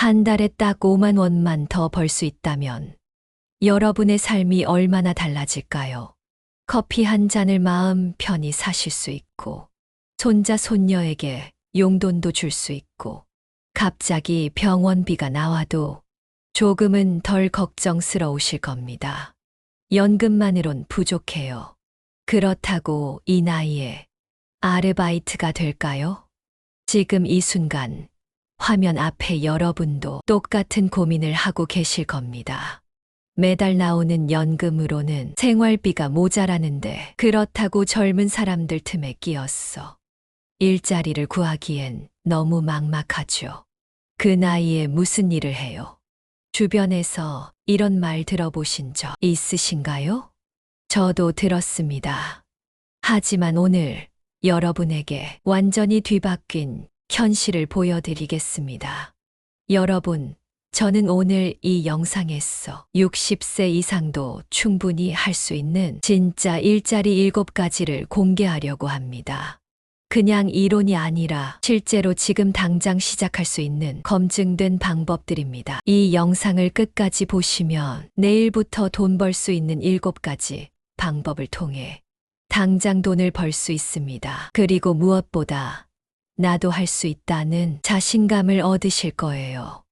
한 달에 딱 5만 원만 더 벌 수 있다면 여러분의 삶이 얼마나 달라질까요? 커피 한 잔을 마음 편히 사실 수 있고, 손자, 손녀에게 용돈도 줄 수 있고, 갑자기 병원비가 나와도 조금은 덜 걱정스러우실 겁니다. 연금만으론 부족해요. 그렇다고 이 나이에 아르바이트가 될까요? 지금 이 순간 화면 앞에 여러분도 똑같은 고민을 하고 계실 겁니다. 매달 나오는 연금으로는 생활비가 모자라는데 그렇다고 젊은 사람들 틈에 끼었어. 일자리를 구하기엔 너무 막막하죠. 그 나이에 무슨 일을 해요? 주변에서 이런 말 들어보신 적 있으신가요? 저도 들었습니다. 하지만 오늘 여러분에게 완전히 뒤바뀐 현실을 보여드리겠습니다. 여러분, 저는 오늘 이 영상에서 60세 이상도 충분히 할 수 있는 진짜 일자리 7가지를 공개하려고 합니다. 그냥 이론이 아니라 실제로 지금 당장 시작할 수 있는 검증된 방법들입니다. 이 영상을 끝까지 보시면 내일부터 돈 벌 수 있는 7가지 방법을 통해 당장 돈을 벌 수 있습니다. 그리고 무엇보다 나도 할 수 있다는 자신감을 얻으실 거예요.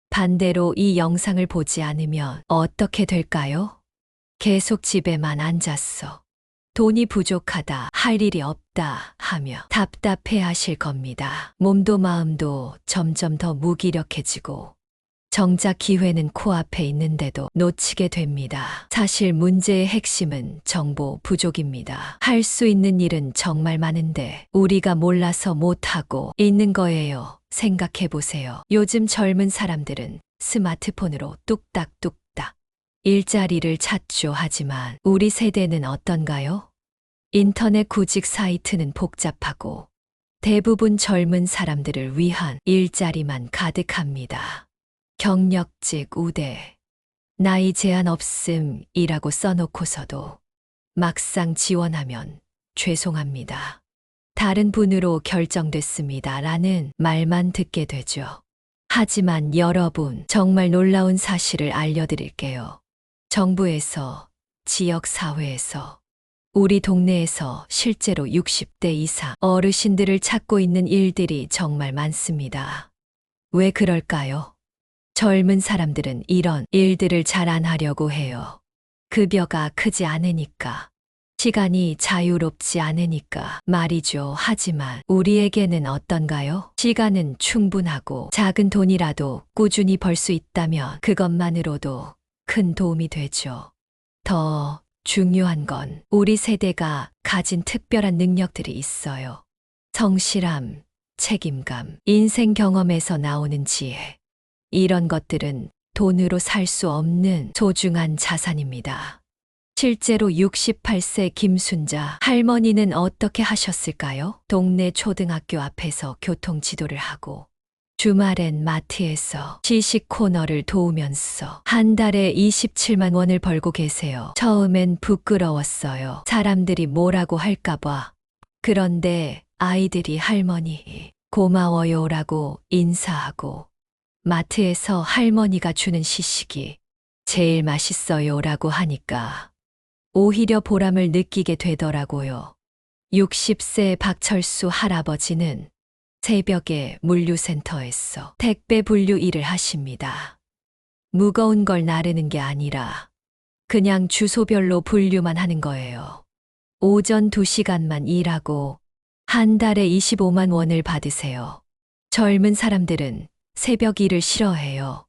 반대로 이 영상을 보지 않으면 어떻게 될까요? 계속 집에만 앉았어. 돈이 부족하다, 할 일이 없다 하며 답답해 하실 겁니다. 몸도 마음도 점점 더 무기력해지고 정작 기회는 코앞에 있는데도 놓치게 됩니다. 사실 문제의 핵심은 정보 부족입니다. 할 수 있는 일은 정말 많은데 우리가 몰라서 못하고 있는 거예요. 생각해 보세요. 요즘 젊은 사람들은 스마트폰으로 뚝딱뚝딱 일자리를 찾죠. 하지만 우리 세대는 어떤가요? 인터넷 구직 사이트는 복잡하고 대부분 젊은 사람들을 위한 일자리만 가득합니다. 경력직 우대, 나이 제한 없음이라고 써놓고서도 막상 지원하면 죄송합니다. 다른 분으로 결정됐습니다. 라는 말만 듣게 되죠. 하지만 여러분, 정말 놀라운 사실을 알려드릴게요. 정부에서, 지역사회에서, 우리 동네에서 실제로 60대 이상 어르신들을 찾고 있는 일들이 정말 많습니다. 왜 그럴까요? 젊은 사람들은 이런 일들을 잘 안 하려고 해요. 급여가 크지 않으니까. 시간이 자유롭지 않으니까 말이죠. 하지만 우리에게는 어떤가요? 시간은 충분하고 작은 돈이라도 꾸준히 벌 수 있다면 그것만으로도 큰 도움이 되죠. 더 중요한 건 우리 세대가 가진 특별한 능력들이 있어요. 성실함, 책임감, 인생 경험에서 나오는 지혜. 이런 것들은 돈으로 살 수 없는 소중한 자산입니다. 실제로 68세 김순자 할머니는 어떻게 하셨을까요? 동네 초등학교 앞에서 교통지도를 하고 주말엔 마트에서 시식 코너를 도우면서 한 달에 27만 원을 벌고 계세요. 처음엔 부끄러웠어요. 사람들이 뭐라고 할까봐. 그런데 아이들이 할머니 고마워요라고 인사하고 마트에서 할머니가 주는 시식이 제일 맛있어요라고 하니까 오히려 보람을 느끼게 되더라고요. 60세 박철수 할아버지는 새벽에 물류센터에서 택배 분류 일을 하십니다. 무거운 걸 나르는 게 아니라 그냥 주소별로 분류만 하는 거예요. 오전 2시간만 일하고 한 달에 25만 원을 받으세요. 젊은 사람들은 새벽 일을 싫어해요.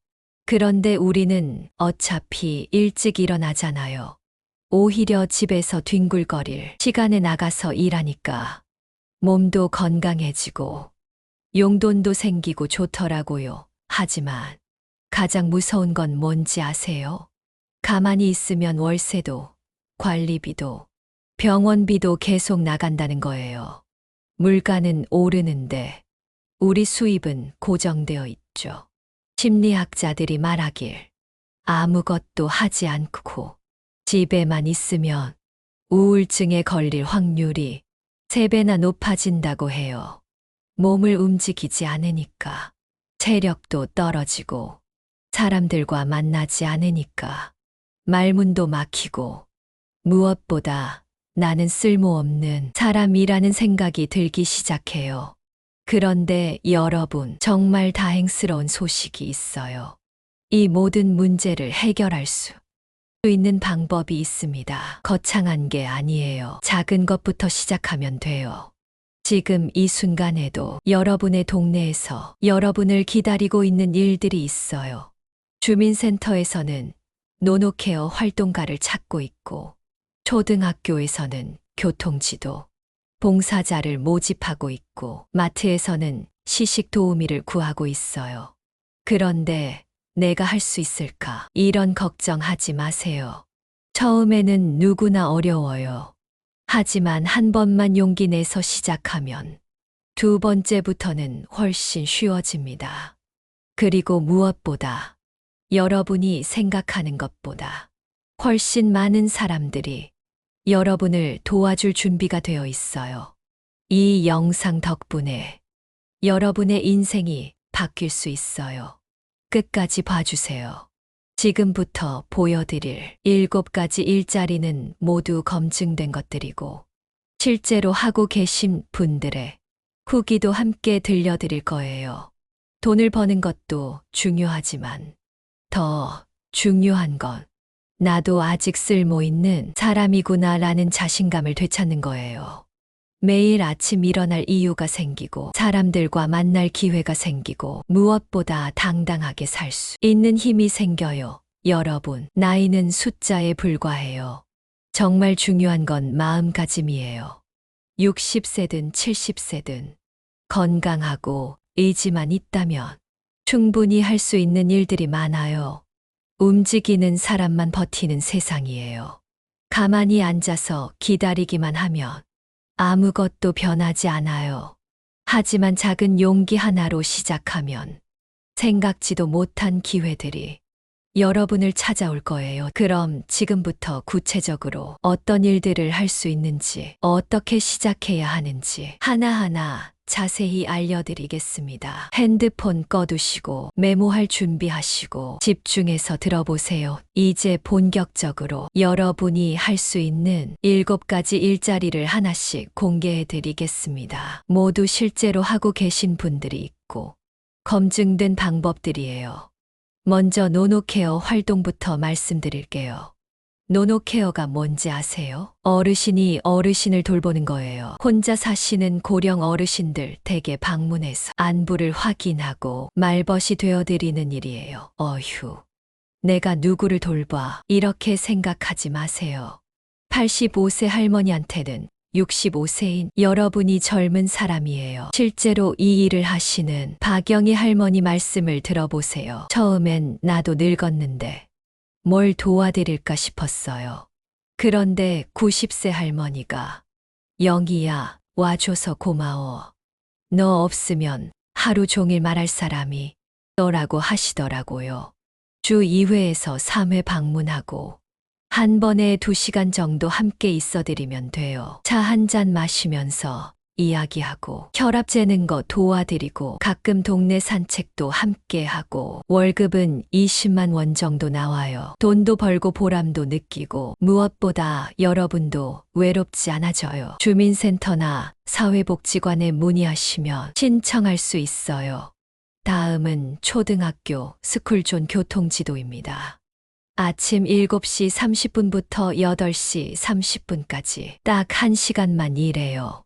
그런데 우리는 어차피 일찍 일어나잖아요. 오히려 집에서 뒹굴거릴 시간에 나가서 일하니까 몸도 건강해지고 용돈도 생기고 좋더라고요. 하지만 가장 무서운 건 뭔지 아세요? 가만히 있으면 월세도, 관리비도, 병원비도 계속 나간다는 거예요. 물가는 오르는데 우리 수입은 고정되어 있죠. 심리학자들이 말하길 아무것도 하지 않고 집에만 있으면 우울증에 걸릴 확률이 3배나 높아진다고 해요. 몸을 움직이지 않으니까 체력도 떨어지고 사람들과 만나지 않으니까 말문도 막히고 무엇보다 나는 쓸모없는 사람이라는 생각이 들기 시작해요. 그런데 여러분, 정말 다행스러운 소식이 있어요. 이 모든 문제를 해결할 수 있는 방법이 있습니다. 거창한 게 아니에요. 작은 것부터 시작하면 돼요. 지금 이 순간에도 여러분의 동네에서 여러분을 기다리고 있는 일들이 있어요. 주민센터에서는 노노케어 활동가를 찾고 있고, 초등학교에서는 교통지도, 봉사자를 모집하고 있고, 마트에서는 시식 도우미를 구하고 있어요. 그런데 내가 할 수 있을까? 이런 걱정하지 마세요. 처음에는 누구나 어려워요. 하지만 한 번만 용기 내서 시작하면 두 번째부터는 훨씬 쉬워집니다. 그리고 무엇보다 여러분이 생각하는 것보다 훨씬 많은 사람들이 여러분을 도와줄 준비가 되어 있어요. 이 영상 덕분에 여러분의 인생이 바뀔 수 있어요. 끝까지 봐주세요. 지금부터 보여드릴 7가지 일자리는 모두 검증된 것들이고, 실제로 하고 계신 분들의 후기도 함께 들려드릴 거예요. 돈을 버는 것도 중요하지만 더 중요한 건 나도 아직 쓸모 있는 사람이구나 라는 자신감을 되찾는 거예요. 매일 아침 일어날 이유가 생기고, 사람들과 만날 기회가 생기고, 무엇보다 당당하게 살 수 있는 힘이 생겨요. 여러분, 나이는 숫자에 불과해요. 정말 중요한 건 마음가짐이에요. 60세든 70세든 건강하고 의지만 있다면 충분히 할 수 있는 일들이 많아요. 움직이는 사람만 버티는 세상이에요. 가만히 앉아서 기다리기만 하면 아무것도 변하지 않아요. 하지만 작은 용기 하나로 시작하면 생각지도 못한 기회들이 여러분을 찾아올 거예요. 그럼 지금부터 구체적으로 어떤 일들을 할 수 있는지, 어떻게 시작해야 하는지 하나하나 자세히 알려드리겠습니다. 핸드폰 꺼두시고 메모할 준비하시고 집중해서 들어보세요. 이제 본격적으로 여러분이 할 수 있는 7가지 일자리를 하나씩 공개해 드리겠습니다. 모두 실제로 하고 계신 분들이 있고 검증된 방법들이에요. 먼저 노노케어 활동부터 말씀드릴게요. 노노케어가 뭔지 아세요? 어르신이 어르신을 돌보는 거예요. 혼자 사시는 고령 어르신들 댁에 방문해서 안부를 확인하고 말벗이 되어드리는 일이에요. 어휴, 내가 누구를 돌봐, 이렇게 생각하지 마세요. 85세 할머니한테는 65세인 여러분이 젊은 사람이에요. 실제로 이 일을 하시는 박영희 할머니 말씀을 들어보세요. 처음엔 나도 늙었는데 뭘 도와드릴까 싶었어요. 그런데 90세 할머니가 영희야, 와줘서 고마워. 너 없으면 하루 종일 말할 사람이 너라고 하시더라고요. 주 2회에서 3회 방문하고 한 번에 2시간 정도 함께 있어드리면 돼요. 차 한 잔 마시면서 이야기하고 혈압 재는 거 도와드리고 가끔 동네 산책도 함께 하고 월급은 20만 원 정도 나와요. 돈도 벌고 보람도 느끼고 무엇보다 여러분도 외롭지 않아져요. 주민센터나 사회복지관에 문의하시면 신청할 수 있어요. 다음은 초등학교 스쿨존 교통지도입니다. 아침 7시 30분부터 8시 30분까지 딱 1시간만 일해요.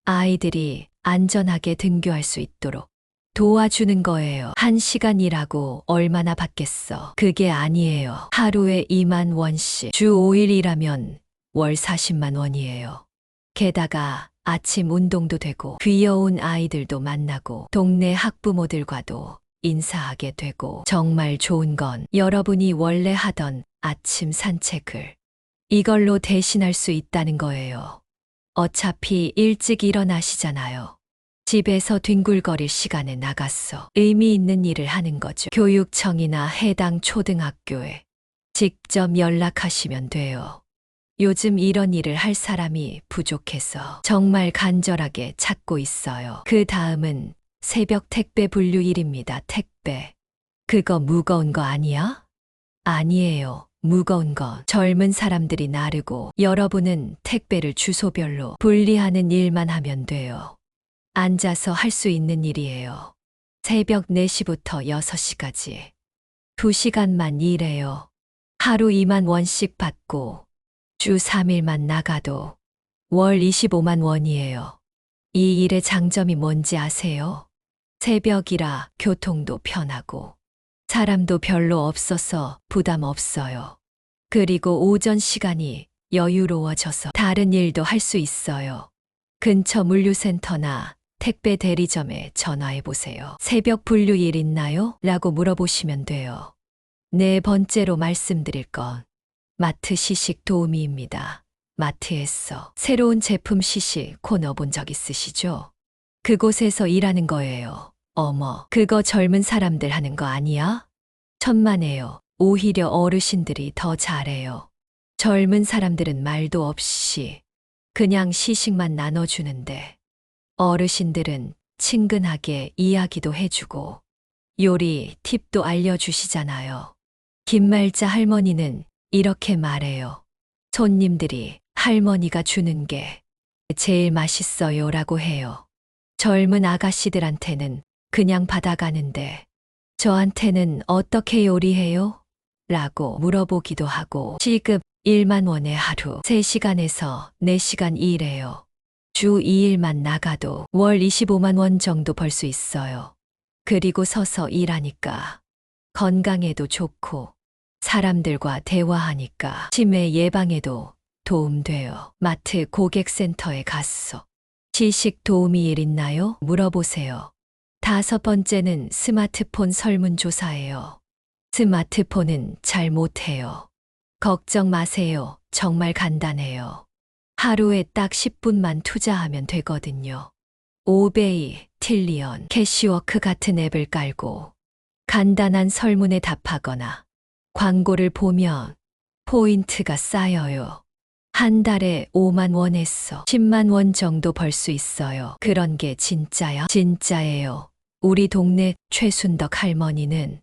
아이들이 안전하게 등교할 수 있도록 도와주는 거예요. 1시간이라고 얼마나 받겠어? 그게 아니에요. 하루에 2만 원씩, 주 5일 일하면 월 40만 원이에요. 게다가 아침 운동도 되고 귀여운 아이들도 만나고 동네 학부모들과도 인사하게 되고, 정말 좋은 건 여러분이 원래 하던 아침 산책을 이걸로 대신할 수 있다는 거예요. 어차피 일찍 일어나시잖아요. 집에서 뒹굴거릴 시간에 나가서 의미 있는 일을 하는 거죠. 교육청이나 해당 초등학교에 직접 연락하시면 돼요. 요즘 이런 일을 할 사람이 부족해서 정말 간절하게 찾고 있어요. 그 다음은 새벽 택배 분류일입니다. 택배. 그거 무거운 거 아니야? 아니에요. 무거운 건 젊은 사람들이 나르고 여러분은 택배를 주소별로 분리하는 일만 하면 돼요. 앉아서 할 수 있는 일이에요. 새벽 4시부터 6시까지. 2시간만 일해요. 하루 2만 원씩 받고 주 3일만 나가도 월 25만 원이에요. 이 일의 장점이 뭔지 아세요? 새벽이라 교통도 편하고 사람도 별로 없어서 부담 없어요. 그리고 오전 시간이 여유로워져서 다른 일도 할 수 있어요. 근처 물류센터나 택배 대리점에 전화해 보세요. 새벽 분류일 있나요? 라고 물어보시면 돼요. 네 번째로 말씀드릴 건 마트 시식 도우미입니다. 마트에서 새로운 제품 시식 코너 본 적 있으시죠? 그곳에서 일하는 거예요. 어머, 그거 젊은 사람들 하는 거 아니야? 천만에요. 오히려 어르신들이 더 잘해요. 젊은 사람들은 말도 없이 그냥 시식만 나눠주는데 어르신들은 친근하게 이야기도 해주고 요리 팁도 알려주시잖아요. 김말자 할머니는 이렇게 말해요. 손님들이 할머니가 주는 게 제일 맛있어요 라고 해요. 젊은 아가씨들한테는 그냥 받아가는데 저한테는 어떻게 요리해요? 라고 물어보기도 하고 시급 1만 원에 하루 3시간에서 4시간 일해요. 주 2일만 나가도 월 25만 원 정도 벌 수 있어요. 그리고 서서 일하니까 건강에도 좋고 사람들과 대화하니까 치매 예방에도 도움돼요. 마트 고객센터에 가서 시식 도우미 일 있나요? 물어보세요. 5번째는 스마트폰 설문조사예요. 스마트폰은 잘 못해요. 걱정 마세요. 정말 간단해요. 하루에 딱 10분만 투자하면 되거든요. 오베이, 틸리언, 캐시워크 같은 앱을 깔고 간단한 설문에 답하거나 광고를 보면 포인트가 쌓여요. 한 달에 5만 원에서 10만 원 정도 벌 수 있어요. 그런 게 진짜야? 진짜예요. 우리 동네 최순덕 할머니는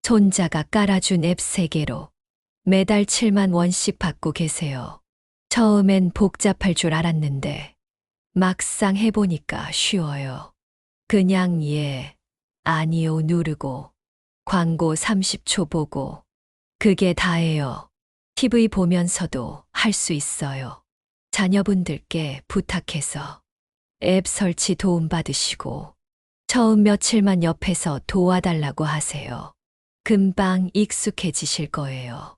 손자가 깔아준 앱 3개로 매달 7만 원씩 받고 계세요. 처음엔 복잡할 줄 알았는데 막상 해보니까 쉬워요. 그냥 예, 아니요 누르고 광고 30초 보고 그게 다예요. TV 보면서도 할 수 있어요. 자녀분들께 부탁해서 앱 설치 도움받으시고 처음 며칠만 옆에서 도와달라고 하세요. 금방 익숙해지실 거예요.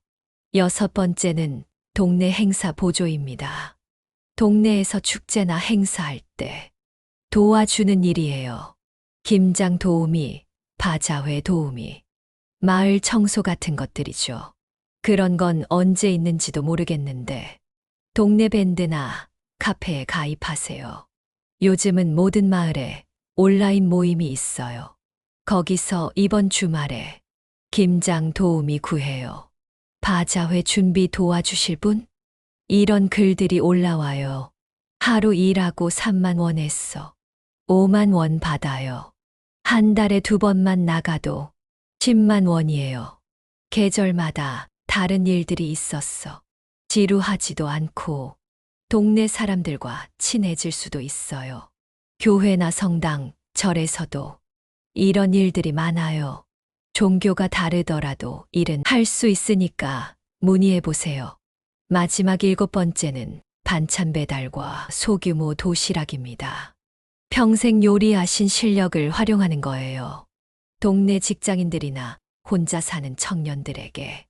6번째는 동네 행사 보조입니다. 동네에서 축제나 행사할 때 도와주는 일이에요. 김장 도우미, 바자회 도우미, 마을 청소 같은 것들이죠. 그런 건 언제 있는지도 모르겠는데 동네 밴드나 카페에 가입하세요. 요즘은 모든 마을에 온라인 모임이 있어요. 거기서 이번 주말에 김장 도우미 구해요. 바자회 준비 도와주실 분? 이런 글들이 올라와요. 하루 일하고 3만 원에서 5만 원 받아요. 한 달에 2번만 나가도 10만 원이에요. 계절마다 다른 일들이 있었어. 지루하지도 않고 동네 사람들과 친해질 수도 있어요. 교회나 성당, 절에서도 이런 일들이 많아요. 종교가 다르더라도 일은 할 수 있으니까 문의해 보세요. 마지막 7번째는 반찬 배달과 소규모 도시락입니다. 평생 요리하신 실력을 활용하는 거예요. 동네 직장인들이나 혼자 사는 청년들에게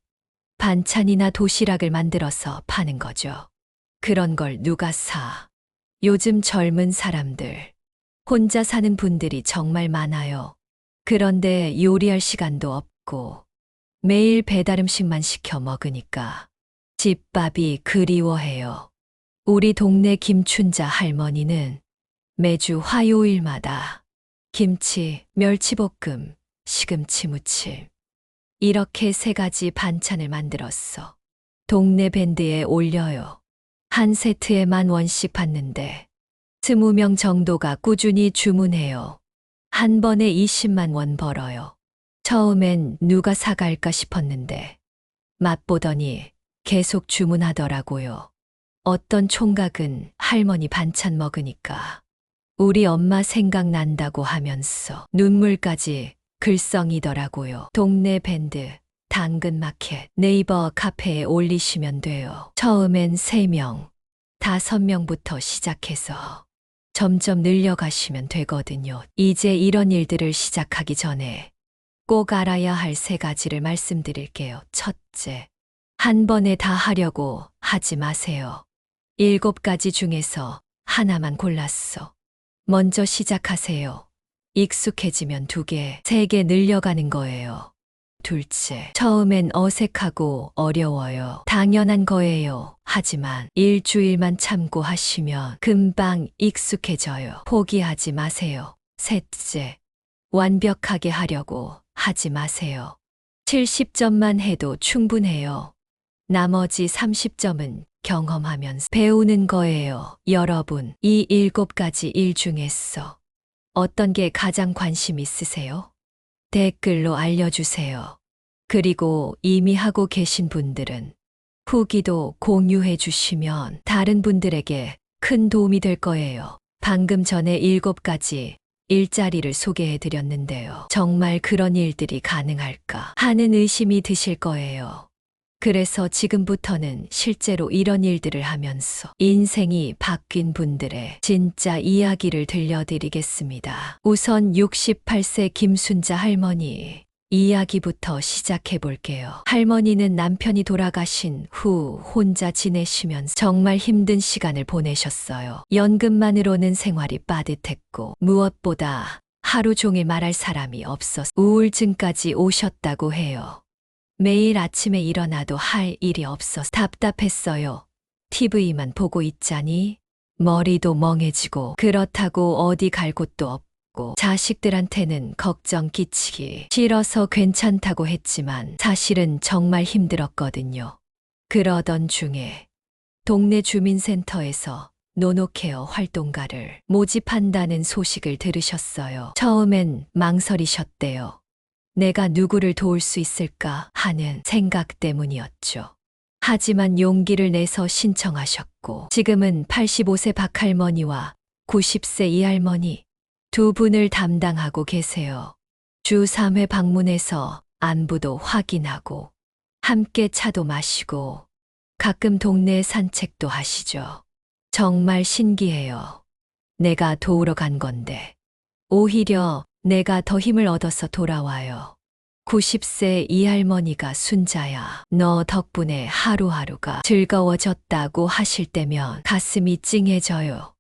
반찬이나 도시락을 만들어서 파는 거죠. 그런 걸 누가 사? 요즘 젊은 사람들, 혼자 사는 분들이 정말 많아요. 그런데 요리할 시간도 없고 매일 배달 음식만 시켜 먹으니까 집밥이 그리워해요. 우리 동네 김춘자 할머니는 매주 화요일마다 김치, 멸치볶음, 시금치 무침 이렇게 3가지 반찬을 만들었어. 동네 밴드에 올려요. 한 세트에 10,000원씩 받는데 20명 정도가 꾸준히 주문해요. 한 번에 20만 원 벌어요. 처음엔 누가 사갈까 싶었는데 맛보더니 계속 주문하더라고요. 어떤 총각은 할머니 반찬 먹으니까 우리 엄마 생각난다고 하면서 눈물까지 글썽이더라고요. 동네 밴드, 당근마켓, 네이버 카페에 올리시면 돼요. 처음엔 3명, 5명부터 시작해서 점점 늘려가시면 되거든요. 이제 이런 일들을 시작하기 전에 꼭 알아야 할 3가지를 말씀드릴게요. 첫째, 한 번에 다 하려고 하지 마세요. 7가지 중에서 하나만 골랐어. 먼저 시작하세요. 익숙해지면 2개, 3개 늘려가는 거예요. 둘째, 처음엔 어색하고 어려워요. 당연한 거예요. 하지만 일주일만 참고 하시면 금방 익숙해져요. 포기하지 마세요. 셋째, 완벽하게 하려고 하지 마세요. 70점만 해도 충분해요. 나머지 30점은 경험하면서 배우는 거예요. 여러분, 이 7가지 일 중에서 어떤 게 가장 관심 있으세요? 댓글로 알려주세요. 그리고 이미 하고 계신 분들은 후기도 공유해 주시면 다른 분들에게 큰 도움이 될 거예요. 방금 전에 7가지 일자리를 소개해 드렸는데요. 정말 그런 일들이 가능할까 하는 의심이 드실 거예요. 그래서 지금부터는 실제로 이런 일들을 하면서 인생이 바뀐 분들의 진짜 이야기를 들려드리겠습니다. 우선 68세 김순자 할머니 이야기부터 시작해 볼게요. 할머니는 남편이 돌아가신 후 혼자 지내시면서 정말 힘든 시간을 보내셨어요. 연금만으로는 생활이 빠듯했고 무엇보다 하루 종일 말할 사람이 없어서 우울증까지 오셨다고 해요. 매일 아침에 일어나도 할 일이 없어서 답답했어요. TV만 보고 있자니 머리도 멍해지고 그렇다고 어디 갈 곳도 없고 자식들한테는 걱정 끼치기 싫어서 괜찮다고 했지만 사실은 정말 힘들었거든요. 그러던 중에 동네 주민센터에서 노노케어 활동가를 모집한다는 소식을 들으셨어요. 처음엔 망설이셨대요. 내가 누구를 도울 수 있을까 하는 생각 때문이었죠. 하지만 용기를 내서 신청하셨고 지금은 85세 박할머니와 90세 이할머니 2분을 담당하고 계세요. 주 3회 방문해서 안부도 확인하고 함께 차도 마시고 가끔 동네 산책도 하시죠. 정말 신기해요. 내가 도우러 간 건데 오히려 내가 더 힘을 얻어서 돌아와요. 90세 이할머니가 순자야, 너 덕분에 하루하루가 즐거워졌다고 하실 때면 가슴이 찡해져요.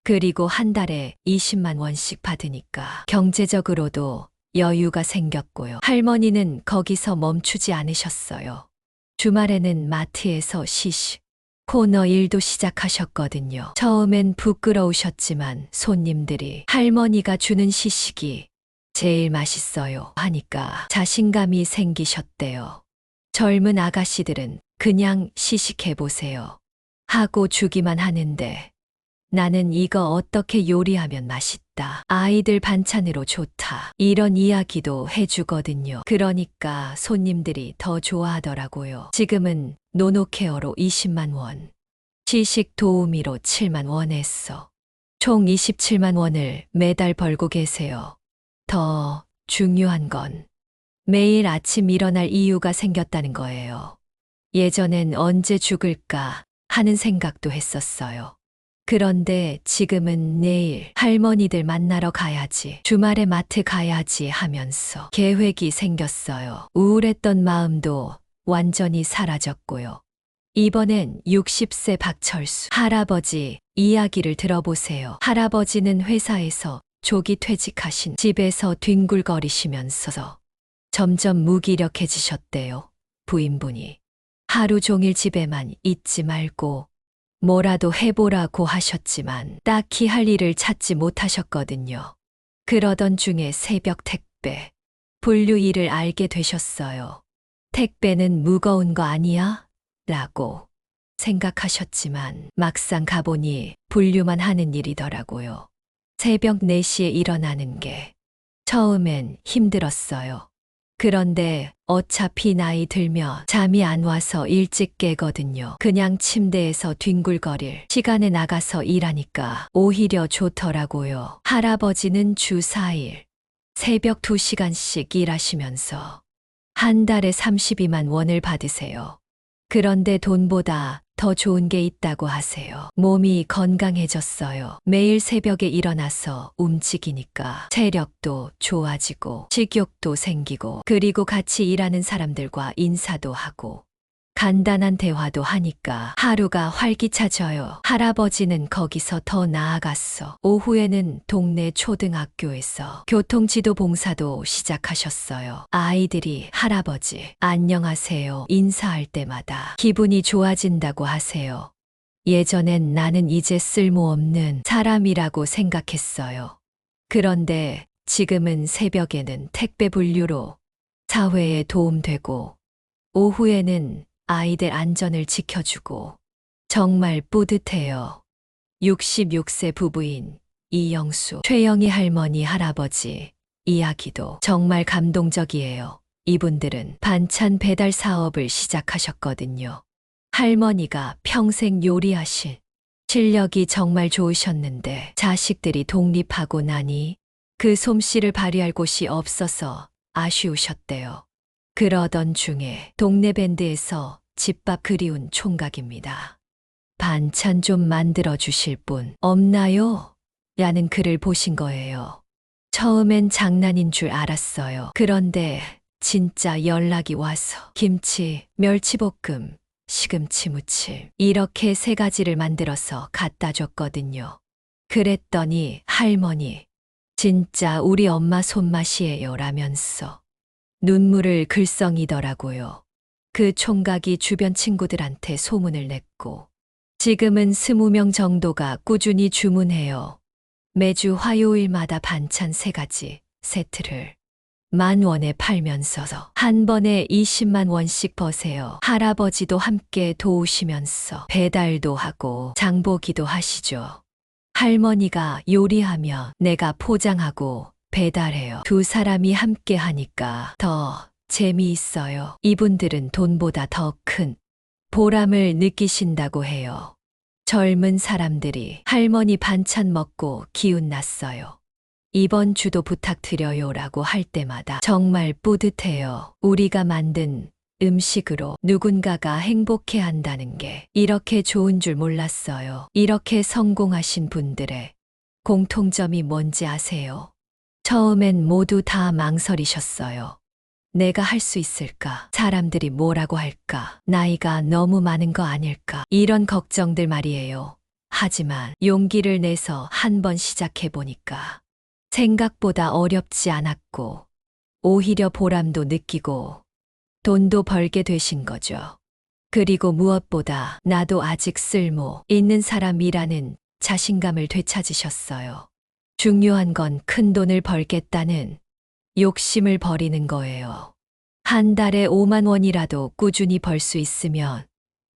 그리고 한 달에 20만 원씩 받으니까 경제적으로도 여유가 생겼고요. 할머니는 거기서 멈추지 않으셨어요. 주말에는 마트에서 시식, 코너 일도 시작하셨거든요. 처음엔 부끄러우셨지만 손님들이 할머니가 주는 시식이 제일 맛있어요 하니까 자신감이 생기셨대요. 젊은 아가씨들은 그냥 시식해보세요 하고 주기만 하는데 나는 이거 어떻게 요리하면 맛있다. 아이들 반찬으로 좋다. 이런 이야기도 해주거든요. 그러니까 손님들이 더 좋아하더라고요. 지금은 노노케어로 20만 원, 시식 도우미로 7만 원 했어. 총 27만 원을 매달 벌고 계세요. 더 중요한 건 매일 아침 일어날 이유가 생겼다는 거예요. 예전엔 언제 죽을까 하는 생각도 했었어요. 그런데 지금은 내일 할머니들 만나러 가야지, 주말에 마트 가야지 하면서 계획이 생겼어요. 우울했던 마음도 완전히 사라졌고요. 이번엔 60세 박철수 할아버지 이야기를 들어보세요. 할아버지는 회사에서 조기 퇴직하신 집에서 뒹굴거리시면서 점점 무기력해지셨대요. 부인분이 하루 종일 집에만 있지 말고 뭐라도 해보라고 하셨지만 딱히 할 일을 찾지 못하셨거든요. 그러던 중에 새벽 택배, 분류 일을 알게 되셨어요. 택배는 무거운 거 아니야? 라고 생각하셨지만 막상 가보니 분류만 하는 일이더라고요. 새벽 4시에 일어나는 게 처음엔 힘들었어요. 그런데 어차피 나이 들면 잠이 안 와서 일찍 깨거든요. 그냥 침대에서 뒹굴거릴 시간에 나가서 일하니까 오히려 좋더라고요. 할아버지는 주 4일 새벽 2시간씩 일하시면서 한 달에 32만 원을 받으세요. 그런데 돈보다 더 좋은 게 있다고 하세요. 몸이 건강해졌어요. 매일 새벽에 일어나서 움직이니까 체력도 좋아지고 식욕도 생기고 그리고 같이 일하는 사람들과 인사도 하고 간단한 대화도 하니까 하루가 활기차져요. 할아버지는 거기서 더 나아갔어. 오후에는 동네 초등학교에서 교통지도 봉사도 시작하셨어요. 아이들이 할아버지, 안녕하세요 인사할 때마다 기분이 좋아진다고 하세요. 예전엔 나는 이제 쓸모없는 사람이라고 생각했어요. 그런데 지금은 새벽에는 택배 분류로 사회에 도움되고 오후에는 아이들 안전을 지켜주고 정말 뿌듯해요. 66세 부부인 이영수, 최영희 할머니 할아버지 이야기도 정말 감동적이에요. 이분들은 반찬 배달 사업을 시작하셨거든요. 할머니가 평생 요리하실 실력이 정말 좋으셨는데 자식들이 독립하고 나니 그 솜씨를 발휘할 곳이 없어서 아쉬우셨대요. 그러던 중에 동네 밴드에서 집밥 그리운 총각입니다. 반찬 좀 만들어 주실 분 없나요? 라는 글을 보신 거예요. 처음엔 장난인 줄 알았어요. 그런데 진짜 연락이 와서 김치, 멸치볶음, 시금치 무침 이렇게 3가지를 만들어서 갖다 줬거든요. 그랬더니 할머니, 진짜 우리 엄마 손맛이에요 라면서 눈물을 글썽이더라고요. 그 총각이 주변 친구들한테 소문을 냈고 지금은 20명 정도가 꾸준히 주문해요. 매주 화요일마다 반찬 3가지 세트를 10,000원에 팔면서 한 번에 20만 원씩 버세요. 할아버지도 함께 도우시면서 배달도 하고 장보기도 하시죠. 할머니가 요리하면 내가 포장하고 배달해요. 2사람이 함께 하니까 더 재미있어요. 이분들은 돈보다 더 큰 보람을 느끼신다고 해요. 젊은 사람들이 할머니 반찬 먹고 기운 났어요. 이번 주도 부탁드려요라고 할 때마다 정말 뿌듯해요. 우리가 만든 음식으로 누군가가 행복해 한다는 게 이렇게 좋은 줄 몰랐어요. 이렇게 성공하신 분들의 공통점이 뭔지 아세요? 처음엔 모두 다 망설이셨어요. 내가 할 수 있을까? 사람들이 뭐라고 할까? 나이가 너무 많은 거 아닐까? 이런 걱정들 말이에요. 하지만 용기를 내서 한번 시작해보니까 생각보다 어렵지 않았고 오히려 보람도 느끼고 돈도 벌게 되신 거죠. 그리고 무엇보다 나도 아직 쓸모 있는 사람이라는 자신감을 되찾으셨어요. 중요한 건 큰 돈을 벌겠다는 욕심을 버리는 거예요. 한 달에 5만 원이라도 꾸준히 벌 수 있으면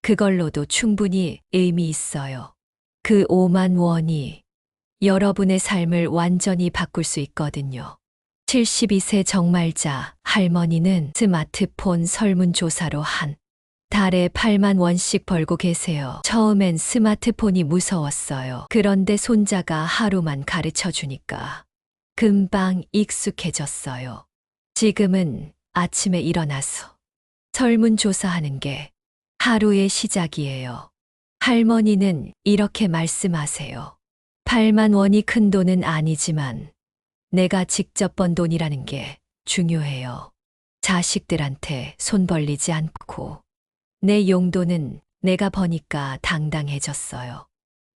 그걸로도 충분히 의미 있어요. 그 5만 원이 여러분의 삶을 완전히 바꿀 수 있거든요. 72세 정말자 할머니는 스마트폰 설문조사로 한 달에 8만 원씩 벌고 계세요. 처음엔 스마트폰이 무서웠어요. 그런데 손자가 하루만 가르쳐 주니까 금방 익숙해졌어요. 지금은 아침에 일어나서 설문조사하는 게 하루의 시작이에요. 할머니는 이렇게 말씀하세요. 8만 원이 큰 돈은 아니지만 내가 직접 번 돈이라는 게 중요해요. 자식들한테 손 벌리지 않고 내 용돈은 내가 버니까 당당해졌어요.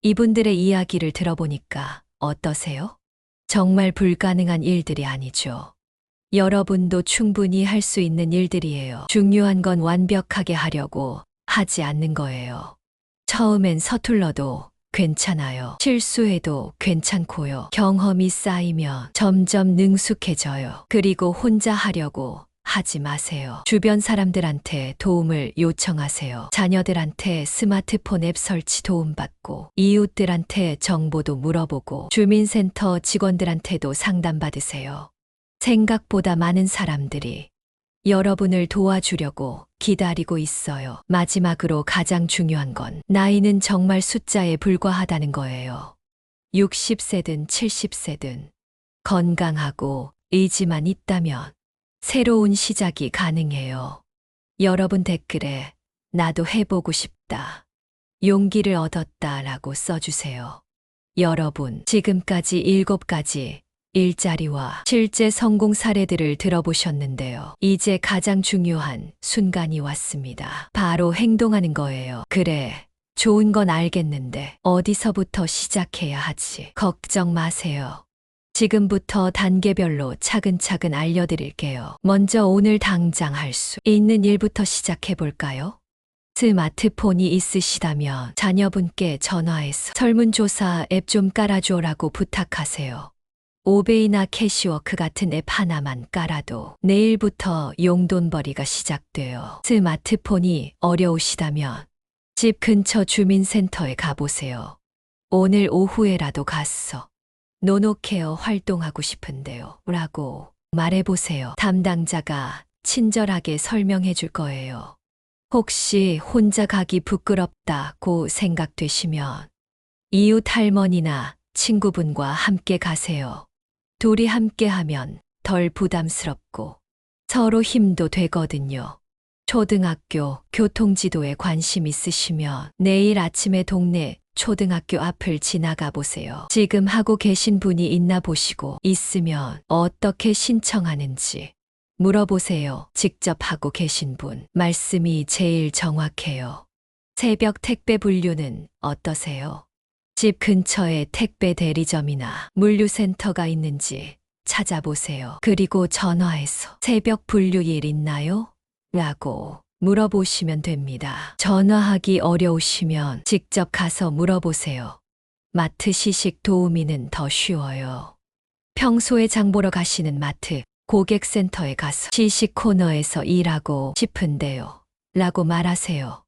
이분들의 이야기를 들어보니까 어떠세요? 정말 불가능한 일들이 아니죠. 여러분도 충분히 할 수 있는 일들이에요. 중요한 건 완벽하게 하려고 하지 않는 거예요. 처음엔 서툴러도 괜찮아요. 실수해도 괜찮고요. 경험이 쌓이면 점점 능숙해져요. 그리고 혼자 하려고 하지 마세요. 주변 사람들한테 도움을 요청하세요. 자녀들한테 스마트폰 앱 설치 도움받고, 이웃들한테 정보도 물어보고, 주민센터 직원들한테도 상담받으세요. 생각보다 많은 사람들이 여러분을 도와주려고 기다리고 있어요. 마지막으로 가장 중요한 건 나이는 정말 숫자에 불과하다는 거예요. 60세든 70세든 건강하고 의지만 있다면 새로운 시작이 가능해요. 여러분 댓글에 나도 해보고 싶다. 용기를 얻었다라고 써주세요. 여러분, 지금까지 7가지 일자리와 실제 성공 사례들을 들어보셨는데요. 이제 가장 중요한 순간이 왔습니다. 바로 행동하는 거예요. 그래, 좋은 건 알겠는데 어디서부터 시작해야 하지? 걱정 마세요. 지금부터 단계별로 차근차근 알려드릴게요. 먼저 오늘 당장 할 수 있는 일부터 시작해 볼까요? 스마트폰이 있으시다면 자녀분께 전화해서 설문조사 앱 좀 깔아줘라고 부탁하세요. 오베이나 캐시워크 같은 앱 하나만 깔아도 내일부터 용돈벌이가 시작돼요. 스마트폰이 어려우시다면 집 근처 주민센터에 가보세요. 오늘 오후에라도 갔어. 노노케어 활동하고 싶은데요. 라고 말해보세요. 담당자가 친절하게 설명해 줄 거예요. 혹시 혼자 가기 부끄럽다고 생각되시면 이웃 할머니나 친구분과 함께 가세요. 둘이 함께 하면 덜 부담스럽고 서로 힘도 되거든요. 초등학교 교통지도에 관심 있으시면 내일 아침에 동네 초등학교 앞을 지나가 보세요. 지금 하고 계신 분이 있나 보시고 있으면 어떻게 신청하는지 물어보세요. 직접 하고 계신 분 말씀이 제일 정확해요. 새벽 택배 분류는 어떠세요? 집 근처에 택배 대리점이나 물류센터가 있는지 찾아보세요. 그리고 전화해서 새벽 분류일 있나요? 라고 물어보시면 됩니다. 전화하기 어려우시면 직접 가서 물어보세요. 마트 시식 도우미는 더 쉬워요. 평소에 장 보러 가시는 마트, 고객센터에 가서 시식 코너에서 일하고 싶은데요. 라고 말하세요.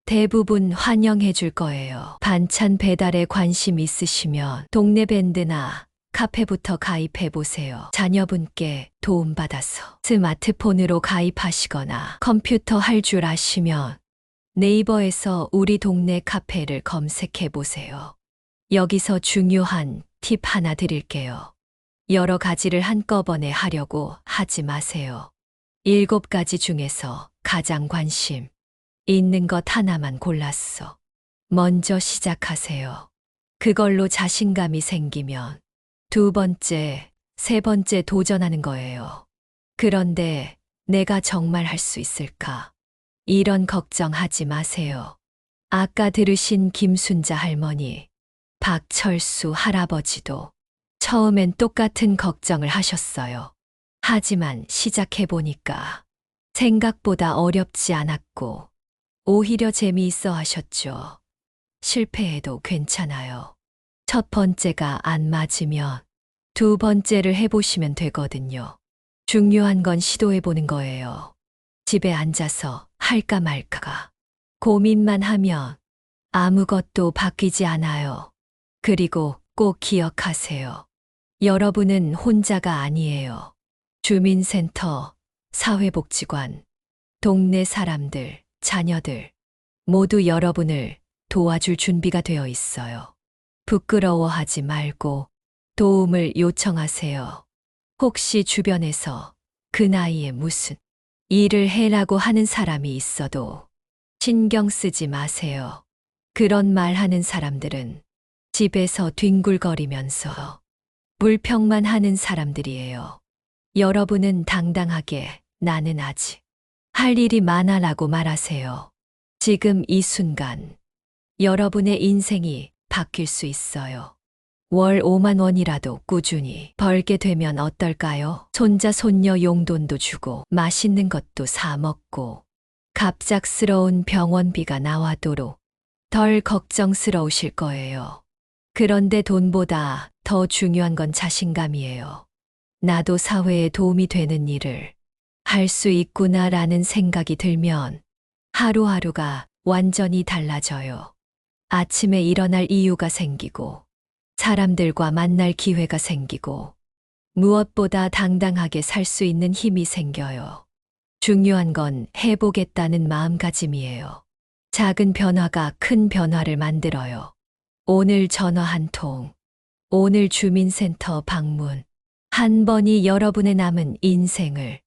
대부분 환영해 줄 거예요. 반찬 배달에 관심 있으시면 동네 밴드나 카페부터 가입해 보세요. 자녀분께 도움받아서 스마트폰으로 가입하시거나 컴퓨터 할 줄 아시면 네이버에서 우리 동네 카페를 검색해 보세요. 여기서 중요한 팁 하나 드릴게요. 여러 가지를 한꺼번에 하려고 하지 마세요. 7가지 중에서 가장 관심 있는 것 하나만 골랐어. 먼저 시작하세요. 그걸로 자신감이 생기면 2번째, 3번째 도전하는 거예요. 그런데 내가 정말 할 수 있을까? 이런 걱정하지 마세요. 아까 들으신 김순자 할머니, 박철수 할아버지도 처음엔 똑같은 걱정을 하셨어요. 하지만 시작해보니까 생각보다 어렵지 않았고 오히려 재미있어 하셨죠. 실패해도 괜찮아요. 첫 번째가 안 맞으면 2번째를 해보시면 되거든요. 중요한 건 시도해보는 거예요. 집에 앉아서 할까 말까가 고민만 하면 아무것도 바뀌지 않아요. 그리고 꼭 기억하세요. 여러분은 혼자가 아니에요. 주민센터, 사회복지관, 동네 사람들, 자녀들 모두 여러분을 도와줄 준비가 되어 있어요. 부끄러워하지 말고 도움을 요청하세요. 혹시 주변에서 그 나이에 무슨 일을 해라고 하는 사람이 있어도 신경 쓰지 마세요. 그런 말 하는 사람들은 집에서 뒹굴거리면서 불평만 하는 사람들이에요. 여러분은 당당하게 나는 아직 할 일이 많아라고 말하세요. 지금 이 순간 여러분의 인생이 바뀔 수 있어요. 월 5만 원이라도 꾸준히 벌게 되면 어떨까요? 손자 손녀 용돈도 주고 맛있는 것도 사 먹고 갑작스러운 병원비가 나와도록 덜 걱정스러우실 거예요. 그런데 돈보다 더 중요한 건 자신감이에요. 나도 사회에 도움이 되는 일을 할 수 있구나라는 생각이 들면 하루하루가 완전히 달라져요. 아침에 일어날 이유가 생기고 사람들과 만날 기회가 생기고 무엇보다 당당하게 살 수 있는 힘이 생겨요. 중요한 건 해보겠다는 마음가짐이에요. 작은 변화가 큰 변화를 만들어요. 오늘 전화 한 통, 오늘 주민센터 방문. 한 번이 여러분의 남은 인생을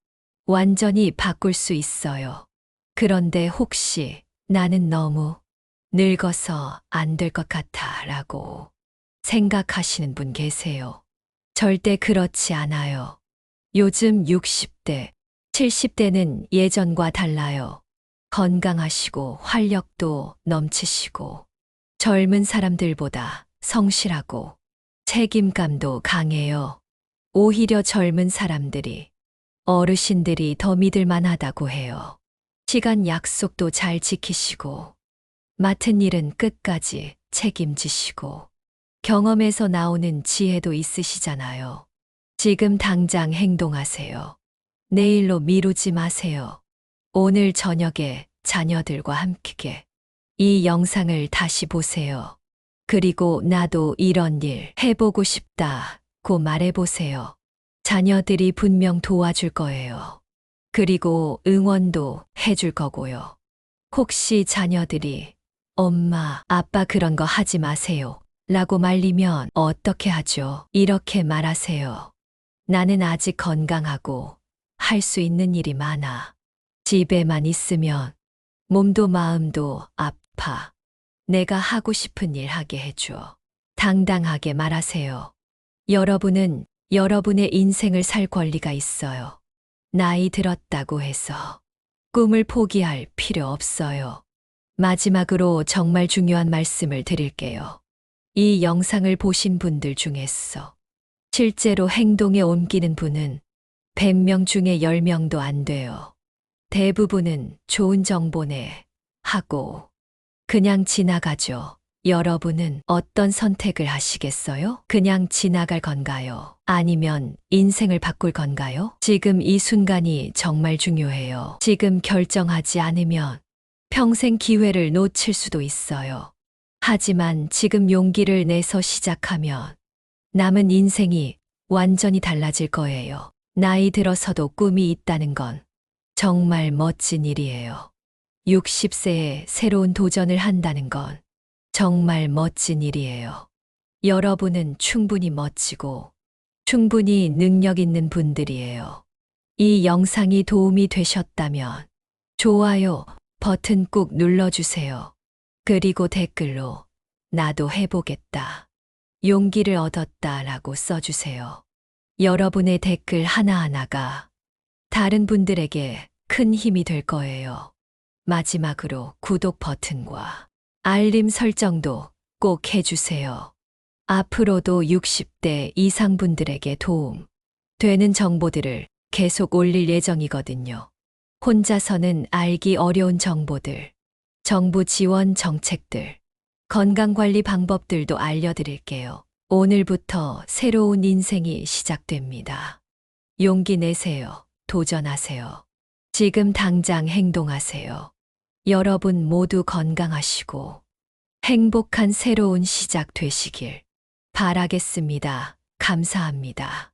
완전히 바꿀 수 있어요. 그런데 혹시 나는 너무 늙어서 안 될 것 같아 라고 생각하시는 분 계세요. 절대 그렇지 않아요. 요즘 60대, 70대는 예전과 달라요. 건강하시고 활력도 넘치시고 젊은 사람들보다 성실하고 책임감도 강해요. 오히려 젊은 사람들이 어르신들이 더 믿을 만하다고 해요. 시간 약속도 잘 지키시고 맡은 일은 끝까지 책임지시고 경험에서 나오는 지혜도 있으시잖아요. 지금 당장 행동하세요. 내일로 미루지 마세요. 오늘 저녁에 자녀들과 함께 이 영상을 다시 보세요. 그리고 나도 이런 일 해보고 싶다고 말해보세요. 자녀들이 분명 도와줄 거예요. 그리고 응원도 해줄 거고요. 혹시 자녀들이 엄마, 아빠 그런 거 하지 마세요 라고 말리면 어떻게 하죠? 이렇게 말하세요. 나는 아직 건강하고 할 수 있는 일이 많아. 집에만 있으면 몸도 마음도 아파. 내가 하고 싶은 일 하게 해줘. 당당하게 말하세요. 여러분은 여러분의 인생을 살 권리가 있어요. 나이 들었다고 해서 꿈을 포기할 필요 없어요. 마지막으로 정말 중요한 말씀을 드릴게요. 이 영상을 보신 분들 중에서 실제로 행동에 옮기는 분은 100명 중에 10명도 안 돼요. 대부분은 좋은 정보네 하고 그냥 지나가죠. 여러분은 어떤 선택을 하시겠어요? 그냥 지나갈 건가요? 아니면 인생을 바꿀 건가요? 지금 이 순간이 정말 중요해요. 지금 결정하지 않으면 평생 기회를 놓칠 수도 있어요. 하지만 지금 용기를 내서 시작하면 남은 인생이 완전히 달라질 거예요. 나이 들어서도 꿈이 있다는 건 정말 멋진 일이에요. 60세에 새로운 도전을 한다는 건 정말 멋진 일이에요. 여러분은 충분히 멋지고 충분히 능력 있는 분들이에요. 이 영상이 도움이 되셨다면 좋아요 버튼 꾹 눌러주세요. 그리고 댓글로 나도 해보겠다. 용기를 얻었다 라고 써주세요. 여러분의 댓글 하나하나가 다른 분들에게 큰 힘이 될 거예요. 마지막으로 구독 버튼과 알림 설정도 꼭 해주세요. 앞으로도 60대 이상 분들에게 도움 되는 정보들을 계속 올릴 예정이거든요. 혼자서는 알기 어려운 정보들, 정부 지원 정책들, 건강관리 방법들도 알려드릴게요. 오늘부터 새로운 인생이 시작됩니다. 용기 내세요. 도전하세요. 지금 당장 행동하세요. 여러분 모두 건강하시고 행복한 새로운 시작 되시길 바라겠습니다. 감사합니다.